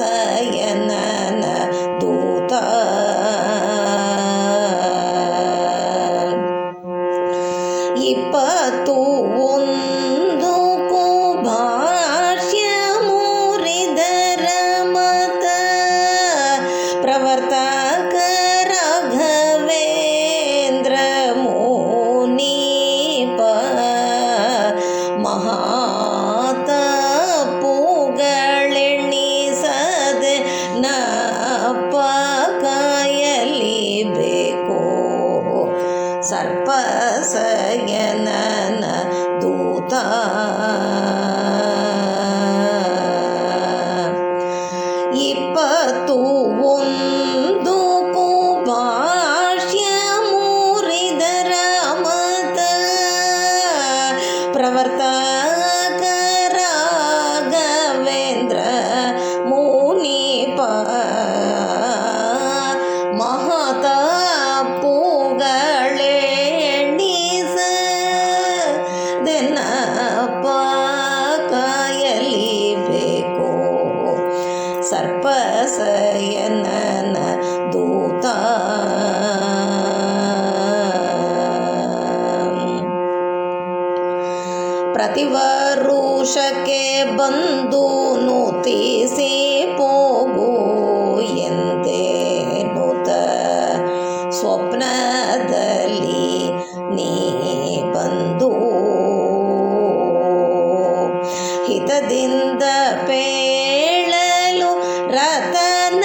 ಸರ್ಪಶಯನನ ದೂತ ಇಪ್ಪತ್ತು ಒಂದು ಭಾಷ್ಯ ಮುರಿದರ ಮತ ಪ್ರವರ್ತಕ ರಾಘವೇಂದ್ರ ಮುನೀಪ ಮಹಾತಪುಗಳೆಣಿಸದೆ ನಪ್ಪ ಕಾಯಲಿ ಬೇಕು ಸರ್ಪಶಯನನ ದೂತ ಇಪ್ಪತ್ತು ಒಂದು ಭಾಷ್ಯ ಮುರಿದರ ಮತ ಪ್ರವರ್ತಕ ರಾಘವೇಂದ್ರ ಮುನೀಪ ಮಹತಪುಗಳೆಣಿಸದೆನಪ್ಪ ಕಾಯಲಿ ಬೇಕು ಸರ್ಪಶಯನನ ದೂತ ಪ್ರತಿವರುಷಕ್ಕೆ ಬಂದು ನುತಿಸಿ ಹೋಗು ಎಂದೇನುತ ಸ್ವಪ್ನದಲ್ಲಿ ನೀ ಬಂದು ಹಿತದಿಂದ ಪೇಳಲು ರತನ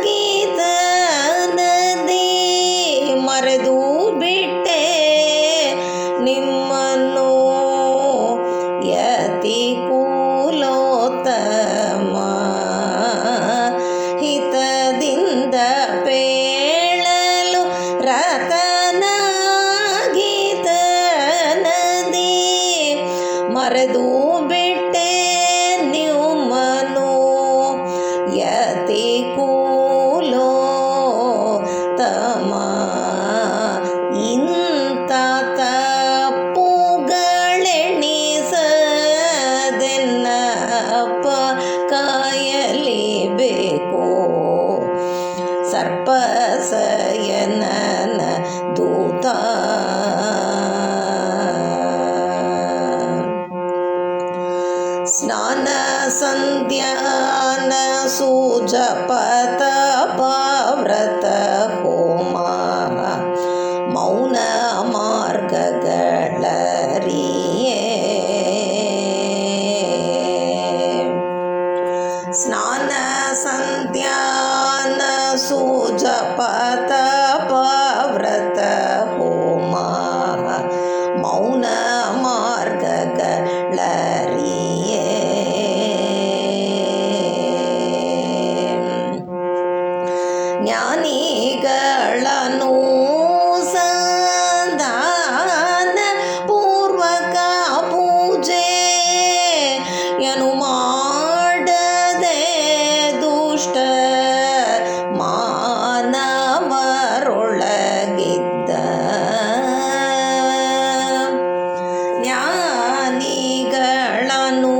ಗೀತನದಿ ಮರೆದು ಬಿಟ್ಟೆ ನಿಮ್ಮನ್ನು ಯತಿ ಕುಲೋತ್ತಮ ಹಿತದಿಂದ ಪೇಳಲು ರತನ ಗೀತನದಿ ಮರೆದು ಬಿಟ್ಟೆ ನಿಮ್ಮನು ಯತಿ ಕುಲೋತ್ತಮ ಇಂಥ ತಪ್ಪುಗಳೆಣಿಸದೆನಪ್ಪ ಕಾಯಲಿ ಬೇಕು ಸರ್ಪಶಯನನ ದೂತ ಸ್ನಾನ ಸಂಧ್ಯಾನ ಸುಜಪ ತಪ ವ್ರತ ಹೋಮ ಮೌನ ಮಾರ್ಗಗಳರಿಯೇ ಸ್ನಾನ ಸಂಧ್ಯಾನ ಸುಜಪ ತಪ ವ್ರತ ಹೋಮ ಮೌನ ಮಾರ್ಗಗಳರಿಯೇ ಜ್ಞಾನಿಗಳನ್ನು ಸಂಧಾನ ಪೂರ್ವಕ ಪೂಜೆಯನ್ನು ಮಾಡದೆ ದುಷ್ಟ ಮಾನವರೊಳಗಿದ್ದ ಜ್ಞಾನಿಗಳನ್ನು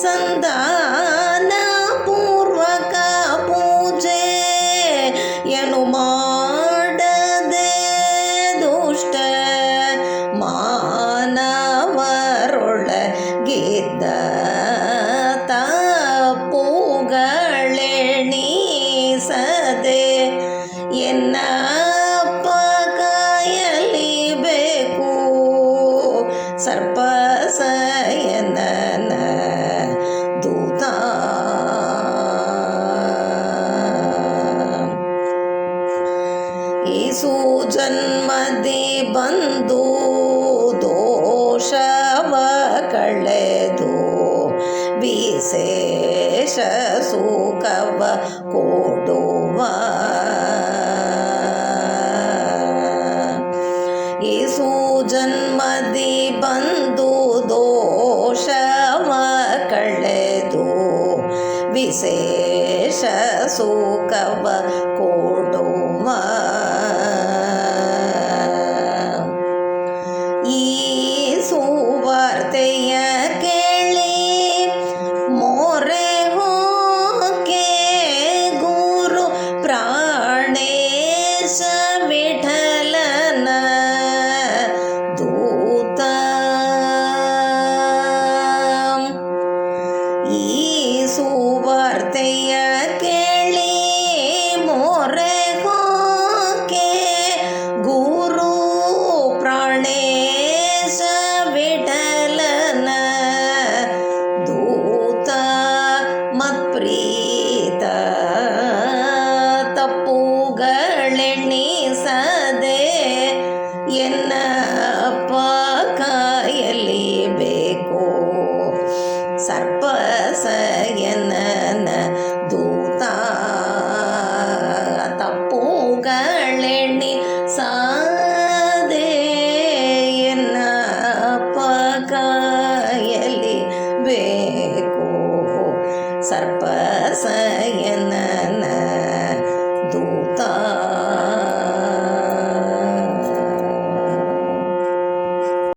ಸಂಧಾನ ಪೂರ್ವಕ ಪೂಜೆಯನ್ನು ಮಾಡದೆ ದುಷ್ಟ ಮಾನವರೊಳಗಿದ್ದ ತಪ್ಪುಗಳೆಣಿಸದೆ ಎನ್ನಪ್ಪ ಕಾಯಲಿ ಬೇಕು ಸರ್ಪಶಯನನ ದೂತ ಈಸು ಜನ್ಮದಿ ಬಂದು ದೋಷವ ಕಳೆದು ವಿಶೇಷ ಸುಖವ ಕೊಡುವ ಈಸು ಜನ್ಮದಿ ಬಂದು ದೋಷವ ಕಳೆದು ವಿಶೇಷ ಸುಖವ ಕೊಡುವ ಈ ಸುವಾರ್ತೆಯ ಕೇಳಿ ಮೋರೆ ಸುವಾರ್ತೆಯ ಕೇಳಿ ಮೊರೆ ಹೋಕೆ ಗುರು ಪ್ರಾಣೇಶ ವಿಠಲನ ದೂತ ಮತ್ಪ್ರಿಯ